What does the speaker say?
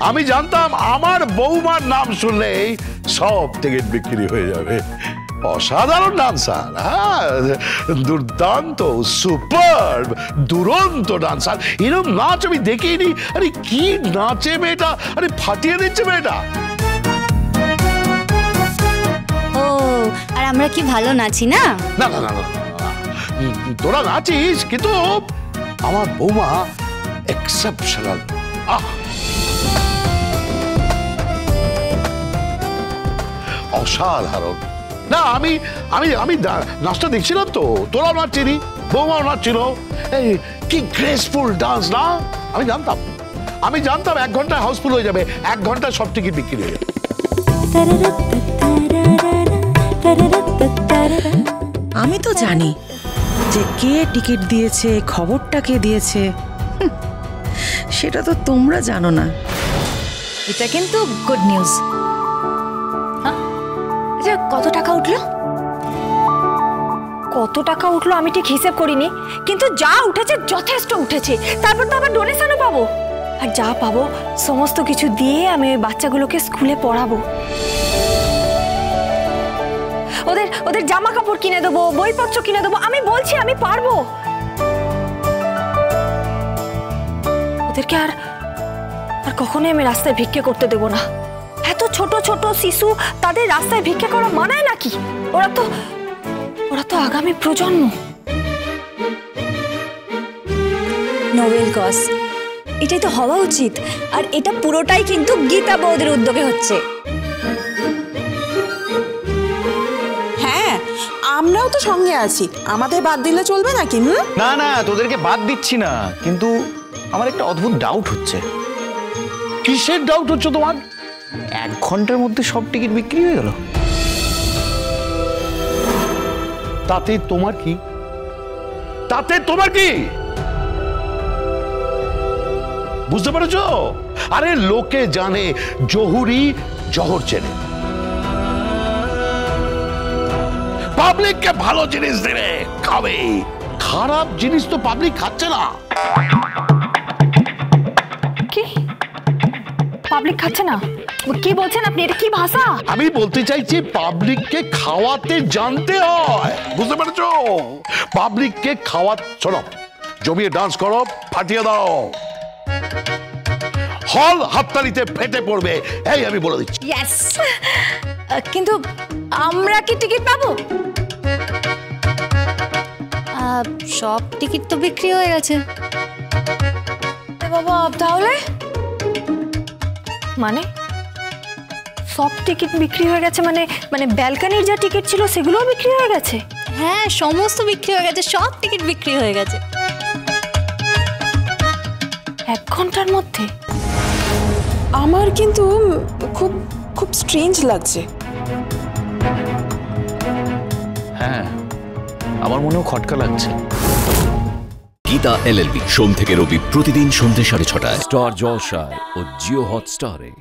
আমি জানতাম আমার বৌমার নাম শুনলেই সব টিকিট বিক্রি হয়ে যাবে। অসাধারণ ডান্সার, হ্যাঁ, দুর্দান্ত, সুপার, দুরন্ত ডান্সার। এরকম নাচ আমি দেখিনি। আরে কি নাচে মেয়েটা, আরে ফাটিয়ে দিচ্ছে মেয়েটা। ও, আর আমরা কি ভালো নাচি না? না না না না, তোরা নাচিস, কিন্তু আমার বৌমা এক্সেপশনাল। অসাধারণ। না, আমি আমি আমি নাচটা দেখছিলাম তো, তোরাও নাচছিলি, বৌমাও নাচছিল। এই কি গ্রেসফুল ডান্স না! আমি জানতাম 1 ঘন্টায় হাউসফুল হয়ে যাবে, 1 ঘন্টায় সব টিকিট বিক্রি হয়ে যাবে। আমি তো জানি যে কে টিকিট দিয়েছে, খবরটা কে দিয়েছে, সেটা তো তোমরা জানো না। এটা কিন্তু গুড নিউজ। আচ্ছা, কত টাকা উঠলো? কত টাকা উঠলো আমি ঠিক হিসেব করিনি, কিন্তু যা উঠেছে যথেষ্ট উঠেছে। তারপর তো আবার ডোনেশনও পাবো, আর যা পাবো সমস্ত কিছু দিয়ে আমি ওই বাচ্চাগুলোকে স্কুলে পড়াবো। ওদের জামা কাপড় কিনে দেবো, বইপত্র কিনে দেবো। আমি বলছি আমি পারবো। ওদেরকে আর কখনোই আমি রাস্তায় ভিক্ষে করতে দেবো না। এত ছোট ছোট শিশু, তাদের রাস্তায় ভিক্ষে করা মানায় নাকি? ওরা তো আগামী প্রজন্ম। নোবেল কজ, এটাই তো হওয়া উচিত। আর এটা পুরোটাই কিন্তু গীতা বৌদির উদ্যোগে হচ্ছে। হ্যাঁ, আমরাও তো সঙ্গে আছি, আমাদের বাদ দিলে চলবে নাকি? না না, তোদেরকে বাদ দিচ্ছি না, কিন্তু আমার একটা অদ্ভুত ডাউট হচ্ছে। কিসের ডাউট হচ্ছে তোমার? 1 ঘন্টার মধ্যে সব টিকিট বিক্রি হয়ে গেল। তাতে তোমার কি? বুঝতে পেরেছ? আরে লোকে জানে জহুরি জহর চেনে। পাবলিককে ভালো জিনিস দেবে, খাবে। খারাপ জিনিস তো পাবলিক খাচ্ছে না। কি পাবলিক খাচ্ছে না? কি বলছেন আপনি? এটা কি ভাষা? আমি বলতে চাইছি পাবলিককে খাওয়াতে জানতে হয়, বুঝতে পেরেছো? পাবলিককে শোনো, জমিয়ে ডান্স করো, ফাটিয়ে দাও, হল হাততালিতে ফেটে পড়বে, এই আমি বলে দিচ্ছি। ইয়েস, কিন্তু আমরা কি টিকিট পাবো? সব টিকিট তো বিক্রি হয়ে গেছে। বাবা, তাহলে মানে সব টিকিট বিক্রি হয়ে গেছে? মানে ব্যালকনির যা টিকিট ছিল সেগুলোও বিক্রি হয়ে গেছে? হ্যাঁ, সমস্ত বিক্রি হয়ে গেছে, সব টিকিট বিক্রি হয়ে গেছে 1 ঘন্টার মধ্যে। আমার কিন্তু খুব খুব স্ট্রেঞ্জ লাগছে। হ্যাঁ, আমার মনেও খটকা লাগছে। গীতা LLB, সোম থেকে রবি প্রতিদিন সন্ধ্যে 6:30টায় স্টার জলসায় ও জিও হটস্টারে।